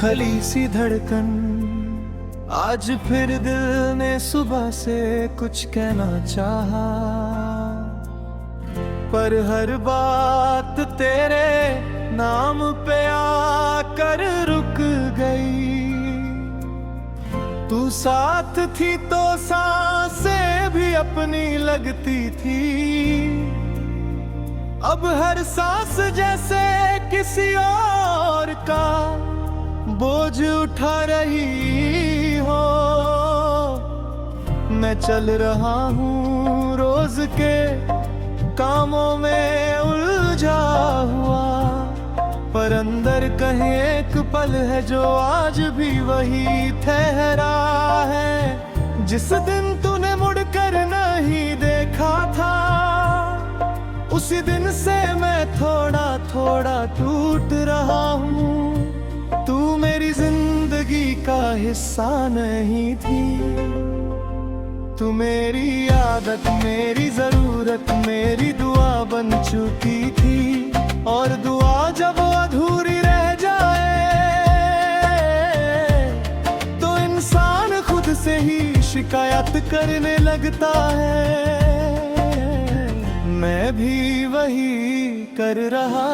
खली सी धड़कन, आज फिर दिल ने सुबह से कुछ कहना चाहा, पर हर बात तेरे नाम पे आकर रुक गई। तू साथ थी तो सांसें भी अपनी लगती थी, अब हर सांस जैसे किसी और का बोझ उठा रही हो। मैं चल रहा हूँ रोज के कामों में उलझा हुआ, पर अंदर कहीं एक पल है जो आज भी वही ठहरा है। जिस दिन तूने मुड़कर नहीं देखा था, उसी दिन से मैं थोड़ा थोड़ा टूट रहा हूँ। तू मेरी जिंदगी का हिस्सा नहीं थी, तू मेरी आदत, मेरी जरूरत, मेरी दुआ बन चुकी थी। और दुआ जब अधूरी रह जाए तो इंसान खुद से ही शिकायत करने लगता है। मैं भी वही कर रहा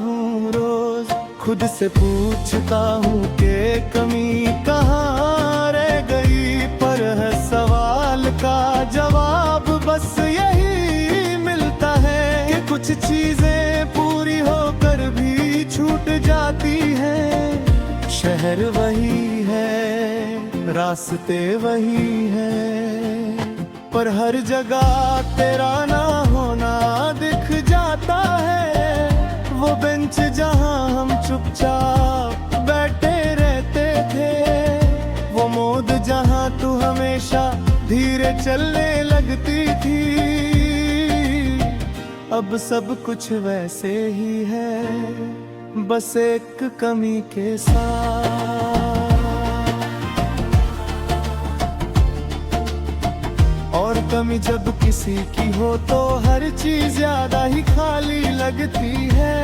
हूँ रोज, खुद से पूछता हूँ कि कमी कहाँ रह गई, पर हर सवाल का जवाब बस यही मिलता है कि कुछ चीजें पूरी होकर भी छूट जाती हैं। शहर वही है, रास्ते वही हैं, पर हर जगह तेरा ना होना दिख जाता है। वो बेंच जहाँ हम चुपचाप बैठे रहते थे, वो मोड़ जहाँ तू हमेशा धीरे चलने लगती थी, अब सब कुछ वैसे ही है, बस एक कमी के साथ। और कमी जब किसी की हो तो हर चीज ज्यादा ही खाली लगती है।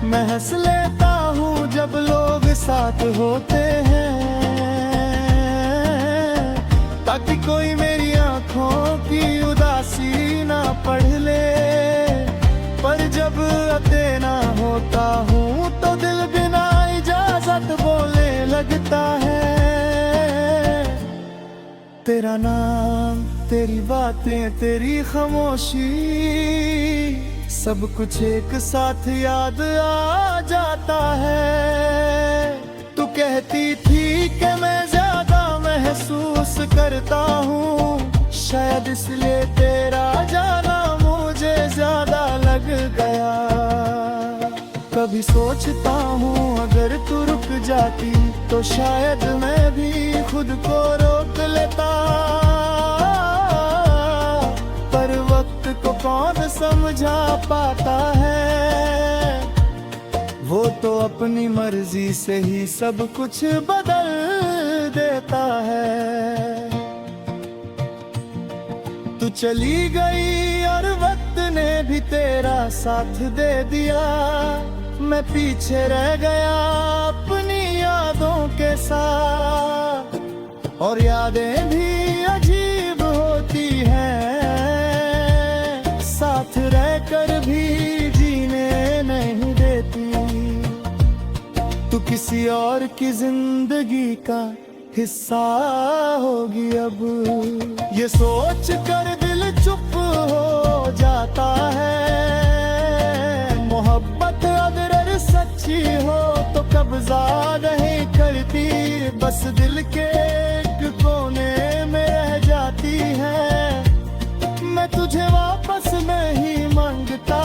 मैं हंस लेता हूँ जब लोग साथ होते हैं, ताकि कोई मेरी आंखों की उदासी ना पढ़ ले। पर जब अकेला होता हूँ तो दिल बिना इजाजत बोले लगता है। तेरा नाम, तेरी बातें, तेरी खामोशी, सब कुछ एक साथ याद आ जाता है। तू कहती थी कि मैं ज्यादा महसूस करता हूँ, शायद इसलिए तेरा जाना मुझे ज्यादा लग गया। कभी सोचता हूँ अगर तू रुक जाती तो शायद मैं भी खुद को रोक लेता, पर वक्त को कौन समझा पाता है। वो तो अपनी मर्जी से ही सब कुछ बदल देता है। तू चली गई और वक्त ने भी तेरा साथ दे दिया, मैं पीछे रह गया अपनी यादों के साथ। और यादें भी अजीब होती हैं, साथ रहकर भी जीने नहीं देती। तू किसी और की जिंदगी का हिस्सा होगी अब, ये सोच कर दिल चुप हो जाता है। मोहब्बत अगर सच्ची हो तो कब्जा नहीं करती, बस दिल के एक कोने में रह जाती है। मैं तुझे वापस नहीं मांगता,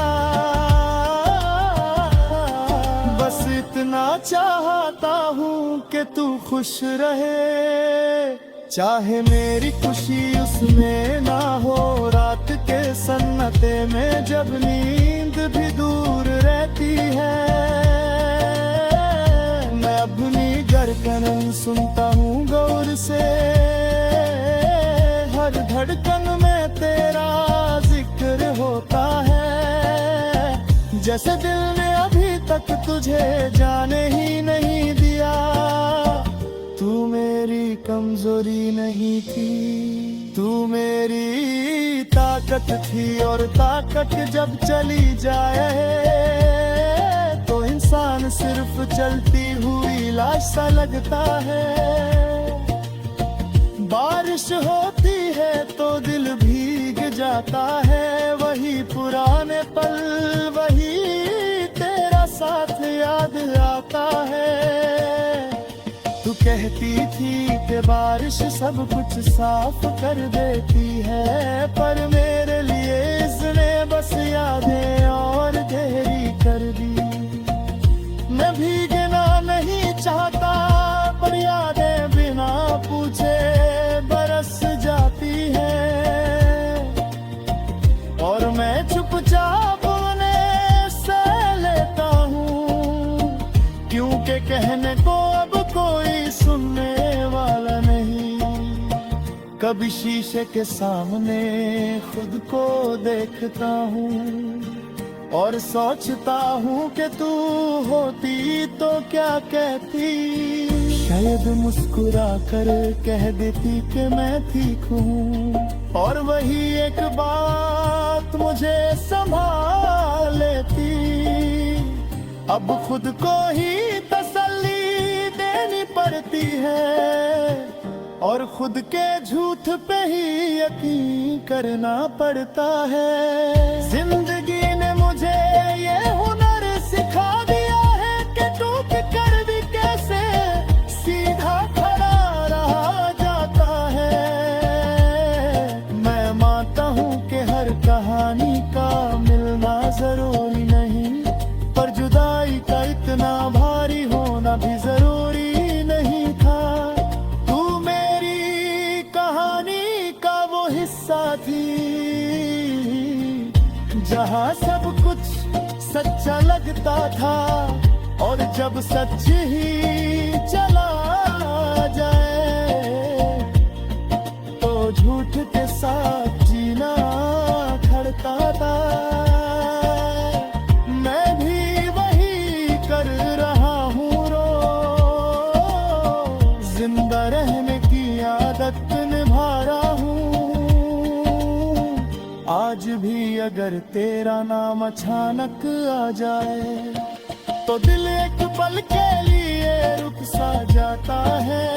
बस इतना चाहता हूँ कि तू खुश रहे। चाहे मेरी खुशी उसमें ना हो, रात के सन्नाटे में जब नींद भी दूर रहती है। मैं अपनी धड़कन सुनता हूँ गौर से, हर धड़कन में तेरा जिक्र होता है। जैसे दिल ने अभी तक तुझे जाने ही नहीं दिया। तू मेरी कमजोरी नहीं थी, तू मेरी ताकत थी। और ताकत जब चली जाए तो इंसान सिर्फ चलती हुई लाश सा लगता है। बारिश होती है तो दिल भीग जाता है, वही पुराने पल, वही तेरा साथ याद आता है। तू कहती थी कि बारिश सब कुछ साफ कर देती है, पर मेरे लिए इसने बस यादें और गहरी कर दी। मैं भीगना नहीं चाहता, पर यादें बिना पूछे बरस जाती है। और मैं चुपचाप उन्हें सह लेता हूँ, क्योंकि कहने को अब कोई सुनने वाला नहीं। कभी शीशे के सामने खुद को देखता हूँ और सोचता हूँ कि तू होती तो क्या कहती। शायद मुस्कुरा कर कह देती कि मैं ठीक हूँ, और वही एक बात मुझे संभाल लेती। अब खुद को ही तसल्ली देनी पड़ती है, और खुद के झूठ पे ही यकीन करना पड़ता है। जिंदगी ने मुझे ये हुनर सिखा दिया है कि टूट कर भी कैसे सीधा खड़ा रहा जाता है। मैं मानता हूँ कि हर कहानी का मिलना जरूरी नहीं, पर जुदाई का इतना भारी होना भी जरूरी नहीं था। तू मेरी कहानी का वो हिस्सा थी, जहाँ सब कुछ सच्चा लगता था। और जब सच ही चला जाए तो झूठ के साथ जीना खड़ता था। मैं भी वही कर रहा हूँ रोज, जिंदा रहने की आदत निभा रहा हूँ। आज भी अगर तेरा नाम अचानक आ जाए तो दिल एक पल के लिए रुक सा जाता है।